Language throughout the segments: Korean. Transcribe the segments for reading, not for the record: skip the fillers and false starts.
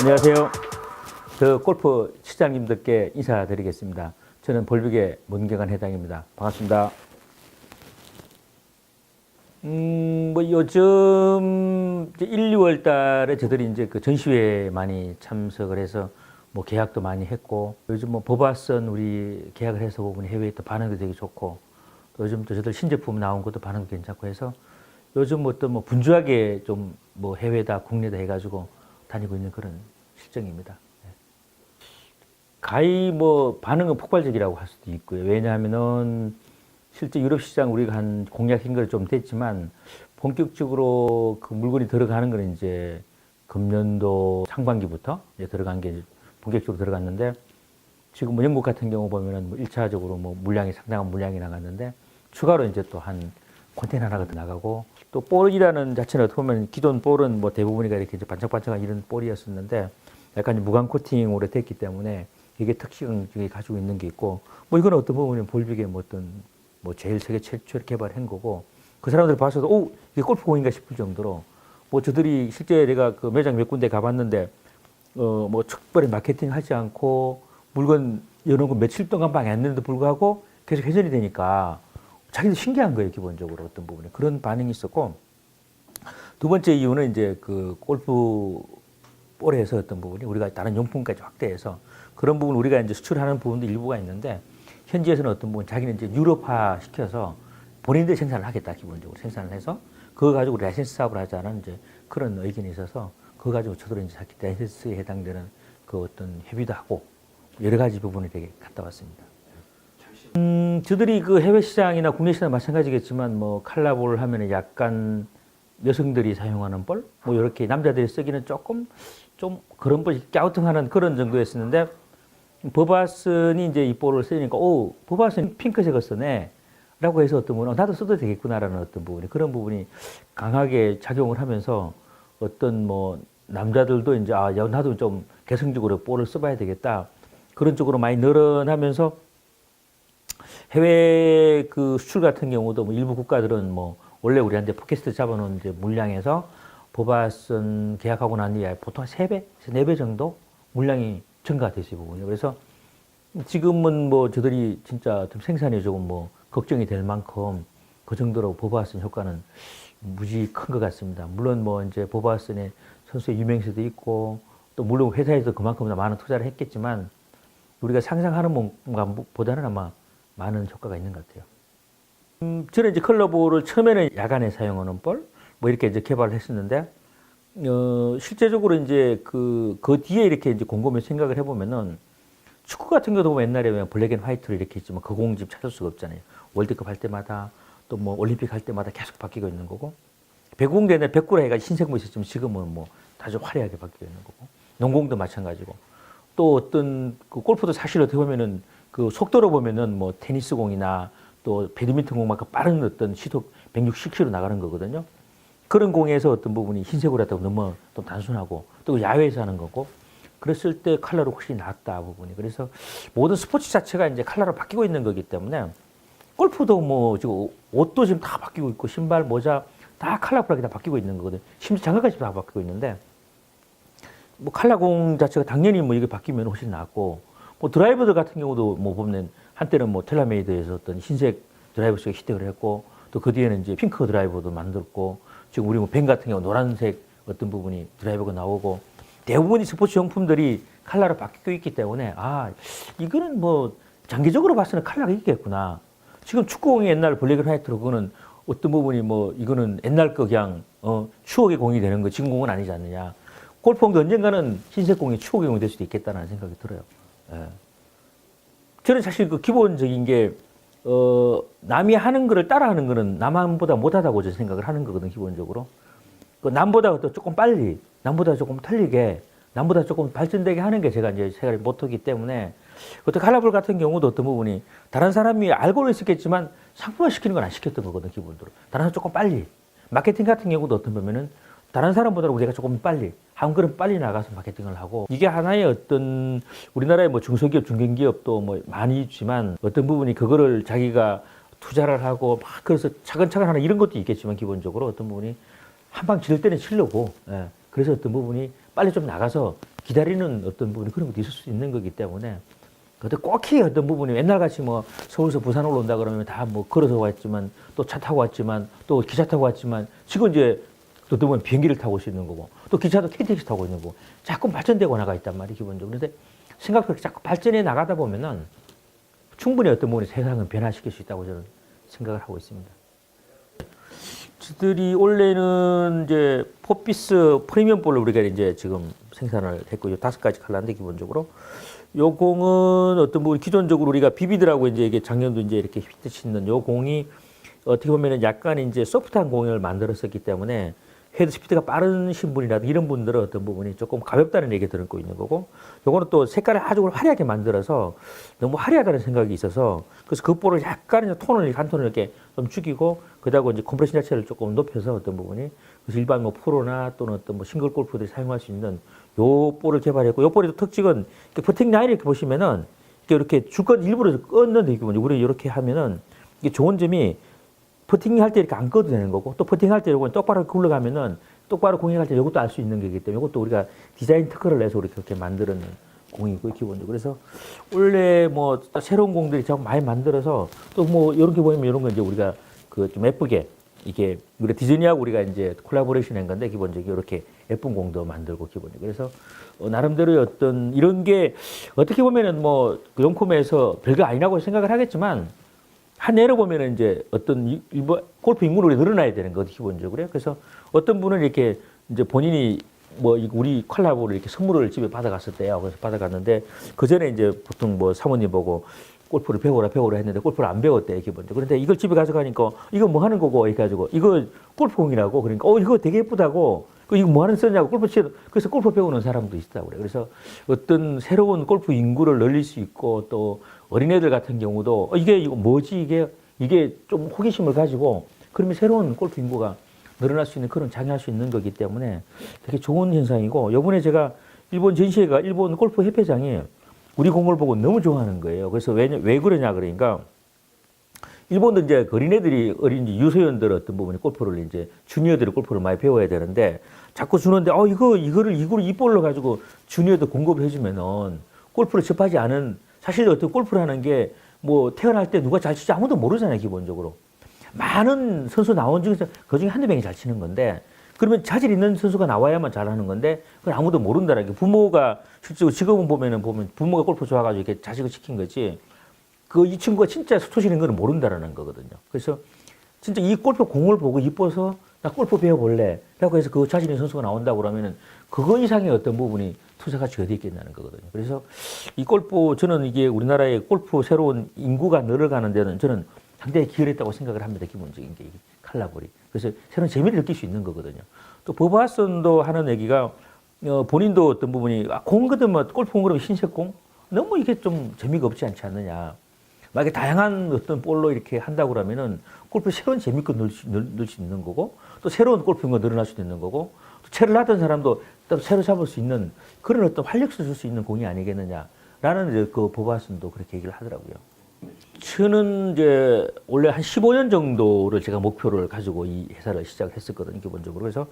안녕하세요. 골프 시장님들께 인사드리겠습니다. 저는 볼빅의 문경환 회장입니다. 반갑습니다. 요즘 이제 1, 2월 달에 저들이 이제 그 전시회에 많이 참석을 해서 계약도 많이 했고, 요즘 보바선 우리 계약을 해서 보면 해외에 또 반응도 되게 좋고, 또 요즘 또 저들 신제품 나온 것도 반응도 괜찮고 해서 요즘 분주하게 좀 해외다 국내다 해가지고 다니고 있는 그런 실정입니다. 가히 반응은 폭발적이라고 할 수도 있고요. 왜냐하면은 실제 유럽 시장 우리가 한 공략한 걸 좀 됐지만 본격적으로 그 물건이 들어가는 건 이제 금년도 상반기부터 이제 들어간 게 본격적으로 들어갔는데, 지금 영국 같은 경우 보면은 1차적으로 물량이 상당한 물량이 나갔는데 추가로 이제 또 한 컨테이너 하나가 더 나가고, 또 볼이라는 자체는 어떻게 보면 기존 볼은 대부분이가 이렇게 이제 반짝반짝한 이런 볼이었었는데 약간 무광 코팅으로 됐기 때문에 이게 특징을 가지고 있는 게 있고, 이건 어떤 부분은 볼빅의 제일 세계 최초로 개발한 거고, 그 사람들 봐서도 이게 골프공인가 싶을 정도로 저들이 실제 내가 그 매장 몇 군데 가봤는데 특별히 마케팅 하지 않고 물건 여는 거 며칠 동안 방에 안 내는데도 불구하고 계속 회전이 되니까 자기도 신기한 거예요. 기본적으로 어떤 부분에 그런 반응이 있었고, 두 번째 이유는 이제 그 골프 볼에서 어떤 부분이 우리가 다른 용품까지 확대해서 그런 부분 우리가 이제 수출하는 부분도 일부가 있는데, 현지에서는 어떤 부분 자기는 이제 유럽화 시켜서 본인들 생산을 하겠다, 기본적으로 생산을 해서 그거 가지고 라이센스 사업을 하자는 이제 그런 의견이 있어서 그거 가지고 저도 이제 자기 라이센스에 해당되는 그 어떤 협의도 하고 여러 가지 부분을 되게 갔다 왔습니다. 저들이 그 해외 시장이나 국내 시장 마찬가지겠지만 칼라볼 하면은 약간 여성들이 사용하는 볼, 이렇게 남자들이 쓰기는 조금 좀 그런 볼이 갸우뚱하는 그런 정도였었는데, 버바슨이 이제 이 볼을 쓰니까 버바슨 핑크색을 쓰네 라고 해서 어떤 분은 나도 써도 되겠구나라는 어떤 부분이, 그런 부분이 강하게 작용을 하면서 어떤 남자들도 이제 나도 좀 개성적으로 볼을 써봐야 되겠다, 그런 쪽으로 많이 늘어나면서 해외 그 수출 같은 경우도 일부 국가들은 원래 우리한테 포켓스트 잡아놓은 이제 물량에서 버바슨 계약하고 난 뒤에 보통 3배, 4배 정도 물량이 증가가 됐어요, 부분이. 그래서 지금은 저들이 진짜 좀 생산이 조금 걱정이 될 만큼 그 정도로 버바슨 효과는 무지 큰 것 같습니다. 물론 이제 버바슨의 선수의 유명세도 있고, 또 물론 회사에서 그만큼 많은 투자를 했겠지만 우리가 상상하는 것보다는 아마 많은 효과가 있는 것 같아요. 저는 이제 클러볼을 처음에는 야간에 사용하는 볼, 이렇게 이제 개발을 했었는데, 실제적으로 이제 그 뒤에 이렇게 이제 곰곰이 생각을 해보면은, 축구 같은 경우도 옛날에 보면 블랙 앤 화이트로 이렇게 있지만 그 공집 찾을 수가 없잖아요. 월드컵 할 때마다 또 올림픽 할 때마다 계속 바뀌고 있는 거고, 배구공도 옛날에 백구라 해가 흰색 있었지만 지금은 아주 화려하게 바뀌고 있는 거고, 농공도 마찬가지고, 또 어떤 그 골프도 사실 어떻게 보면은 그 속도로 보면은 테니스 공이나 또 배드민턴 공만큼 빠른 어떤 시속 160km 나가는 거거든요. 그런 공에서 어떤 부분이 흰색으로 했다고 너무 또 단순하고, 또 야외에서 하는 거고, 그랬을 때 컬러로 훨씬 낫다 부분이. 그래서 모든 스포츠 자체가 이제 컬러로 바뀌고 있는 거기 때문에, 골프도 지금 옷도 지금 다 바뀌고 있고, 신발, 모자 다 컬러풀하게 다 바뀌고 있는 거거든. 심지어 장갑까지 다 바뀌고 있는데, 컬러 공 자체가 당연히 이게 바뀌면 훨씬 낫고, 드라이버들 같은 경우도 보면 한때는 텔라메이드에서 어떤 흰색 드라이버가 히트를 했고, 또 그 뒤에는 이제 핑크 드라이버도 만들었고, 지금 우리 벤 같은 경우 노란색 어떤 부분이 드라이버가 나오고, 대부분이 스포츠 용품들이 컬러로 바뀌고 있기 때문에 이거는 장기적으로 봤을 때는 컬러가 있겠구나. 지금 축구공이 옛날 블랙 앤 화이트로 그거는 어떤 부분이 이거는 옛날 거 그냥 추억의 공이 되는 거, 지금 공은 아니지 않느냐. 골프공도 언젠가는 흰색 공이 추억의 공이 될 수도 있겠다는 생각이 들어요. 예. 저는 사실 그 기본적인 게 남이 하는 거를 따라하는 거는 남한보다 못하다고 저는 생각을 하는 거거든, 기본적으로. 그 남보다 또 조금 빨리, 남보다 조금 틀리게, 남보다 조금 발전되게 하는 게 제가 이제 생각을 못하기 때문에, 어떤 칼라볼 같은 경우도 어떤 부분이 다른 사람이 알고는 있었겠지만 상품화 시키는 건 안 시켰던 거거든, 기본적으로. 다른 사람 조금 빨리. 마케팅 같은 경우도 어떤 보면은 다른 사람보다 우리가 조금 빨리, 한 걸음 빨리 나가서 마케팅을 하고, 이게 하나의 어떤 우리나라의 중소기업, 중견기업도 많이 있지만 어떤 부분이 그거를 자기가 투자를 하고 그래서 차근차근 하는 이런 것도 있겠지만, 기본적으로 어떤 부분이 한 방 칠 때는 치려고, 그래서 어떤 부분이 빨리 좀 나가서 기다리는 어떤 부분이 그런 것도 있을 수 있는 거기 때문에 그때 꼭히 어떤 부분이 옛날 같이 뭐 서울에서 부산으로 온다 그러면 다 뭐 걸어서 왔지만 또 차 타고 왔지만 또 기차 타고 왔지만 지금 이제 또 어떤 분은 비행기를 타고 올 수 있는 거고 또 기차도 KTX 타고 있는 거고 자꾸 발전되고 나가 있단 말이에요 기본적으로. 그런데 생각보다 자꾸 발전해 나가다 보면은 충분히 어떤 부분이 세상을 변화시킬 수 있다고 저는 생각을 하고 있습니다. 저들이 원래는 이제 포피스 프리미엄 볼을 우리가 이제 지금 생산을 했고 5가지 컬러인데 기본적으로 요 공은 어떤 부분 기존적으로 우리가 비비드라고 이제 이게 작년도 이제 이렇게 히트 있는 요 공이 어떻게 보면은 약간 이제 소프트한 공을 만들었었기 때문에 헤드 스피드가 빠르신 분이라도 이런 분들은 어떤 부분이 조금 가볍다는 얘기 들고 있는 거고 요거는 또 색깔을 아주 화려하게 만들어서 너무 화려하다는 생각이 있어서 그래서 그 볼을 약간 이제 톤을 한 톤을 이렇게 좀 죽이고 그러다가 이제 컴프레션 자체를 조금 높여서 어떤 부분이 그래서 일반 뭐 프로나 또는 어떤 뭐 싱글 골프들이 사용할 수 있는 요 볼을 개발했고 요 볼의 특징은 퍼팅 라인을 이렇게 보시면은 이렇게 줄건 일부러 껐는데 우리 이렇게 하면은 이게 좋은 점이 퍼팅 할 때 이렇게 안 꺼도 되는 거고 또 퍼팅 할 때 요건 똑바로 굴러가면은 똑바로 공략할 때 이것도 알 수 있는 거기 때문에 이것도 우리가 디자인 특허를 내서 우리 그렇게 만드는 공이고 기본적으로 그래서 원래 뭐 새로운 공들이 자꾸 많이 만들어서 또 뭐 이렇게 보면 이런 거 이제 우리가 그 좀 예쁘게 이게 우리 디즈니하고 우리가 이제 콜라보레이션 한 건데 기본적으로 이렇게 예쁜 공도 만들고 기본적으로 그래서 나름대로의 어떤 이런 게 어떻게 보면은 뭐 용콤에서 별거 아니라고 생각을 하겠지만 한 예로 보면은 이제 어떤 일본 골프 인구를 늘어나야 되는 거죠 기본적으로 그래서 어떤 분은 이렇게 이제 본인이 뭐 우리 콜라보를 이렇게 선물을 집에 받아갔을 때요 그래서 받아갔는데 그 전에 이제 보통 뭐 사모님 보고 골프를 배우라 했는데 골프를 안 배웠대 기본적으로 그런데 이걸 집에 가져가니까 이거 뭐 하는 거고 이렇게 가지고 이거 골프공이라고 그러니까 이거 되게 예쁘다고 이거 뭐 하는 쓰냐고 골프 치러 그래서 골프 배우는 사람도 있다고 그래 그래서 어떤 새로운 골프 인구를 늘릴 수 있고 또 어린애들 같은 경우도 이거 뭐지 이게 좀 호기심을 가지고 그러면 새로운 골프 인구가 늘어날 수 있는 그런 장려할 수 있는 거기 때문에 되게 좋은 현상이고 이번에 제가 일본 전시회가 일본 골프 협회장이 우리 공을 보고 너무 좋아하는 거예요. 그래서 왜 그러냐 그러니까 일본도 이제 어린애들이 어린 유소년들 어떤 부분이 골프를 이제 주니어들이 골프를 많이 배워야 되는데 자꾸 주는데 이거를 이 볼로 가지고 주니어도 공급을 해주면은 골프를 접하지 않은 사실 어떤 골프를 하는 게 뭐 태어날 때 누가 잘 치지 아무도 모르잖아요 기본적으로 많은 선수 나온 중에서 그중에 한두 명이 잘 치는 건데 그러면 자질 있는 선수가 나와야만 잘하는 건데 그걸 아무도 모른다는 게 부모가 실제로 지금은 보면 부모가 골프 좋아가지고 이렇게 자식을 시킨 거지 이 친구가 진짜 소질 있는 걸 모른다라는 거거든요. 그래서 진짜 이 골프 공을 보고 이뻐서 나 골프 배워볼래 라고 해서 그 자질 있는 선수가 나온다고 그러면은 그거 이상의 어떤 부분이 투자 가치가 어디 있겠냐는 거거든요. 그래서 이 골프 저는 이게 우리나라의 골프 새로운 인구가 늘어가는 데는 저는 상당히 기여했다고 생각을 합니다. 기본적인 게 컬라볼이. 그래서 새로운 재미를 느낄 수 있는 거거든요. 또 버바슨도 하는 얘기가 본인도 어떤 부분이 공 그러면 골프 공 그러면 흰색 공 너무 이게 좀 재미가 없지 않지 않느냐. 만약에 다양한 어떤 볼로 이렇게 한다고 그러면은 골프 새로운 재미가 넣을 수 있는 거고 또 새로운 골프가 늘어날 수도 있는 거고 또 채를 하던 사람도 또 새로 잡을 수 있는 그런 어떤 활력소 줄 수 있는 공이 아니겠느냐라는 이제 그 버바슨도 그렇게 얘기를 하더라고요. 저는 이제 원래 한 15년 정도를 제가 목표를 가지고 이 회사를 시작했었거든요, 기본적으로. 그래서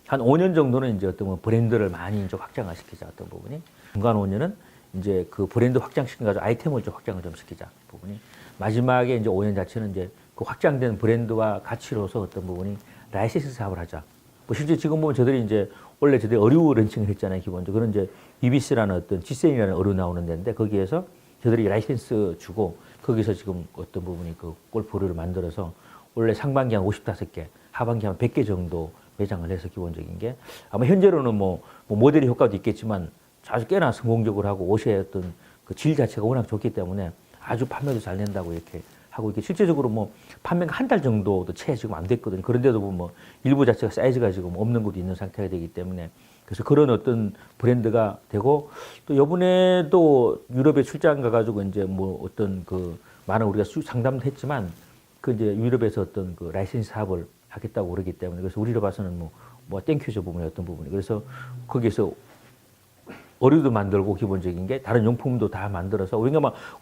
한 5년 정도는 이제 어떤 브랜드를 많이 이제 확장을 시키자, 어떤 부분이. 중간 5년은 이제 그 브랜드 확장시켜가지고 아이템을 좀 확장을 좀 시키자, 부분이. 마지막에 이제 5년 자체는 이제 그 확장된 브랜드와 가치로서 어떤 부분이 라이센스 사업을 하자. 뭐 실제 지금 보면 저들이 이제 원래 저들이 어류 런칭을 했잖아요, 기본적으로. 그런 이제 BBC라는 어떤 G센이라는 어류 나오는 데인데 거기에서 저들이 라이센스 주고 거기서 지금 어떤 부분이 그 골프를 만들어서 원래 상반기 한 55개, 하반기 한 100개 정도 매장을 해서 기본적인 게 아마 현재로는 뭐 모델의 효과도 있겠지만 아주 꽤나 성공적으로 하고 옷의 어떤 그 질 자체가 워낙 좋기 때문에 아주 판매도 잘 된다고 이렇게 하고 이게 실제적으로 뭐 판매가 한 달 정도도 채 지금 안 됐거든요. 그런데도 뭐 일부 자체가 사이즈가 지금 없는 것도 있는 상태가 되기 때문에 그래서 그런 어떤 브랜드가 되고 또 이번에도 유럽에 출장 가가지고 이제 뭐 어떤 그 많은 우리가 상담도 했지만 그 이제 유럽에서 어떤 그 라이센스 사업을 하겠다고 그러기 때문에 그래서 우리로 봐서는 뭐 땡큐죠 부분이 어떤 부분이 그래서 거기서 어류도 만들고 기본적인 게 다른 용품도 다 만들어서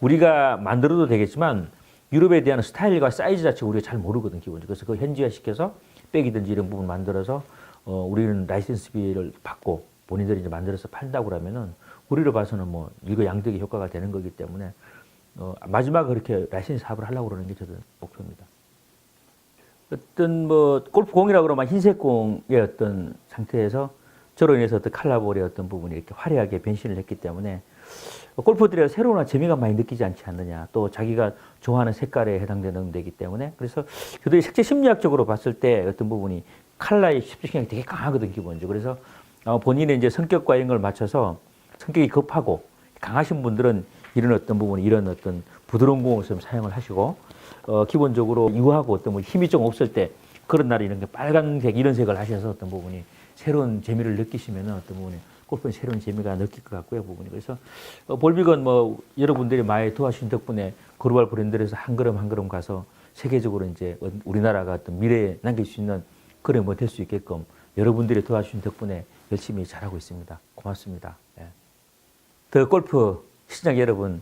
우리가 만들어도 되겠지만 유럽에 대한 스타일과 사이즈 자체 우리가 잘 모르거든 기본적으로 그래서 그 현지화 시켜서 백이든지 이런 부분 만들어서 우리는 라이센스비를 받고 본인들이 이제 만들어서 판다고 그러면은 우리로 봐서는 뭐 일거양득의 효과가 되는 거기 때문에 마지막에 그렇게 라이센스 사업을 하려고 그러는 게 저도 목표입니다. 어떤 뭐 골프공이라고 그러면 흰색 공의 어떤 상태에서 저로 인해서 어떤 칼라볼의 어떤 부분이 이렇게 화려하게 변신을 했기 때문에 골퍼들이 새로운 재미가 많이 느끼지 않지 않느냐. 또 자기가 좋아하는 색깔에 해당되는 데이기 때문에 그래서 저도 색채 심리학적으로 봤을 때 어떤 부분이 칼라의 집중력이 되게 강하거든 기본적으로. 그래서 본인의 이제 성격과 이런 걸 맞춰서 성격이 급하고 강하신 분들은 이런 어떤 부분이 이런 어떤 부드러운 공을 좀 사용을 하시고 기본적으로 유하고 어떤 뭐 힘이 좀 없을 때 그런 날에 이런 게 빨간색 이런 색을 하셔서 어떤 부분이 새로운 재미를 느끼시면 어떤 부분이 골프는 새로운 재미가 느낄 것 같고요, 부분이. 그래서 볼빅은 뭐 여러분들이 많이 도와주신 덕분에 글로벌 브랜드에서 한 걸음 한 걸음 가서 세계적으로 이제 우리나라가 어떤 미래에 남길 수 있는 그런 뭐 될 수 있게끔 여러분들이 도와주신 덕분에 열심히 잘하고 있습니다. 고맙습니다. 예. 더 골프 시청자 여러분,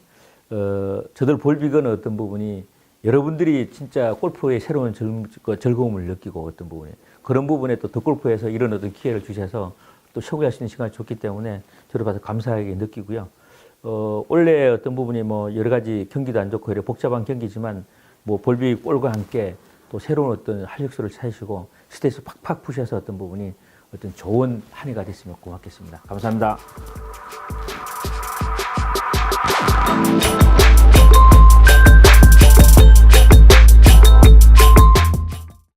저들 볼빅은 어떤 부분이 여러분들이 진짜 골프의 새로운 즐거움을 느끼고 어떤 부분에 그런 부분에 또 더 골프에서 이런 어떤 기회를 주셔서 또 쇼구할 수 있는 시간이 좋기 때문에 저를 봐서 감사하게 느끼고요. 원래 어떤 부분이 뭐 여러 가지 경기도 안 좋고 이렇게 복잡한 경기지만 뭐 볼빅 볼과 함께 또 새로운 어떤 활력소를 찾으시고 스트레스 팍팍 푸셔서 어떤 부분이 어떤 좋은 한 해가 됐으면 고맙겠습니다. 감사합니다.